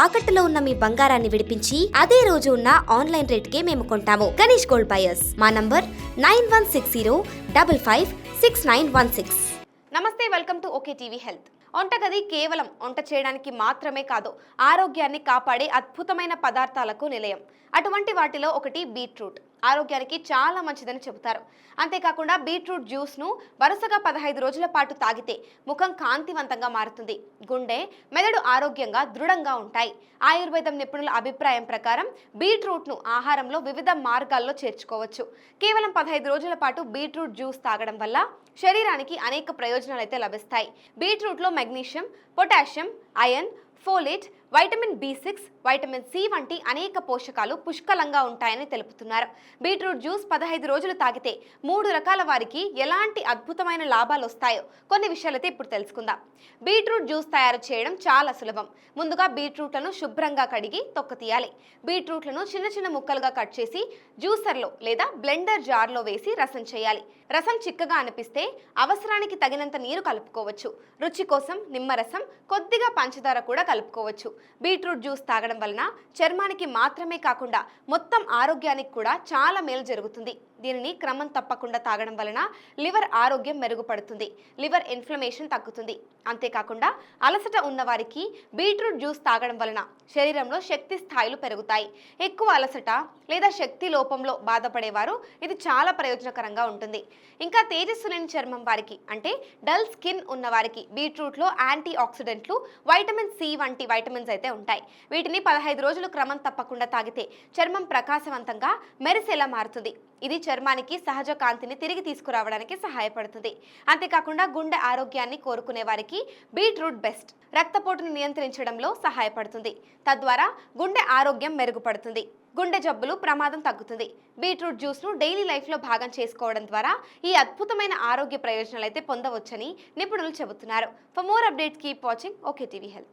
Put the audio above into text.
తాకట్టులో ఉన్న మీ బంగారాన్ని విడిపించి అదే రోజు ఉన్న ఆన్లైన్ రేటుకే మేము కొంటాము. Ganesh gold buyers. మా నంబర్ 9160556916. నమస్తే, welcome to okay TV health. వంటగది కేవలం వంట చేయడానికి మాత్రమే కాదు, ఆరోగ్యాన్ని కాపాడే అద్భుతమైన పదార్థాలకు నిలయం. అటువంటి వాటిలో ఒకటి బీట్రూట్. ఆరోగ్యానికి చాలా మంచిదని చెబుతారు. అంతేకాకుండా బీట్రూట్ జ్యూస్ను వరుసగా 15 రోజుల పాటు తాగితే ముఖం కాంతివంతంగా మారుతుంది. గుండె, మెదడు ఆరోగ్యంగా దృఢంగా ఉంటాయి. ఆయుర్వేదం నిపుణుల అభిప్రాయం ప్రకారం బీట్రూట్ను ఆహారంలో వివిధ మార్గాల్లో చేర్చుకోవచ్చు. కేవలం 15 రోజుల పాటు బీట్రూట్ జ్యూస్ తాగడం వల్ల శరీరానికి అనేక ప్రయోజనాలు అయితే లభిస్తాయి. బీట్రూట్లో magnesium, potassium, iron, folate, vitamin B6, vitamin C వంటి అనేక పోషకాలు పుష్కలంగా ఉంటాయని తెలుపుతున్నారు. బీట్రూట్ జ్యూస్ 15 రోజులు తాగితే 3 రకాల వారికి ఎలాంటి అద్భుతమైన లాభాలు వస్తాయో కొన్ని విషయాలైతే ఇప్పుడు తెలుసుకుందాం. బీట్రూట్ జ్యూస్ తయారు చేయడం చాలా సులభం. ముందుగా బీట్రూట్లను శుభ్రంగా కడిగి తొక్క తీయాలి. బీట్రూట్లను చిన్న చిన్న ముక్కలుగా కట్ చేసి జ్యూసర్లో లేదా బ్లెండర్ జార్లో వేసి రసం చేయాలి. రసం చిక్కగా అనిపిస్తే అవసరానికి తగినంత నీరు కలుపుకోవచ్చు. రుచి కోసం నిమ్మరసం, కొద్దిగా పంచదార కూడా కలుపుకోవచ్చు. బీట్రూట్ జ్యూస్ తాగడం వలన చర్మానికి మాత్రమే కాకుండా మొత్తం ఆరోగ్యానికి కూడా చాలా మేలు జరుగుతుంది. దీనిని క్రమం తప్పకుండా తాగడం వలన లివర్ ఆరోగ్యం మెరుగుపడుతుంది, లివర్ ఇన్ఫ్లమేషన్ తగ్గుతుంది. అంతేకాకుండా అలసట ఉన్నవారికి బీట్రూట్ జ్యూస్ తాగడం వలన శరీరంలో శక్తి స్థాయిలు పెరుగుతాయి. ఎక్కువ అలసట లేదా శక్తి లోపంలో బాధపడేవారు ఇది చాలా ప్రయోజనకరంగా ఉంటుంది. ఇంకా తేజస్సు లేని చర్మం వారికి, అంటే డల్ స్కిన్ ఉన్న వారికి బీట్రూట్లో యాంటీ ఆక్సిడెంట్లు, వైటమిన్ C వంటి వైటమిన్స్ అయితే ఉంటాయి. వీటిని 15 రోజులు క్రమం తప్పకుండా తాగితే చర్మం ప్రకాశవంతంగా మెరిసేలా మారుతుంది. ఇది చర్మానికి సహజ కాంతిని తిరిగి తీసుకురావడానికి సహాయపడుతుంది. అంతేకాకుండా గుండె ఆరోగ్యాన్ని కోరుకునే వారికి బీట్రూట్ బెస్ట్. రక్తపోటును నియంత్రించడంలో సహాయపడుతుంది. తద్వారా గుండె ఆరోగ్యం మెరుగుపడుతుంది. గుండె జబ్బులు ప్రమాదం తగ్గుతుంది. బీట్రూట్ జ్యూస్ను డైలీ లైఫ్లో భాగం చేసుకోవడం ద్వారా ఈ అద్భుతమైన ఆరోగ్య ప్రయోజనాలు అయితే పొందవచ్చని నిపుణులు చెబుతున్నారు. For more updates keep watching okay TV health.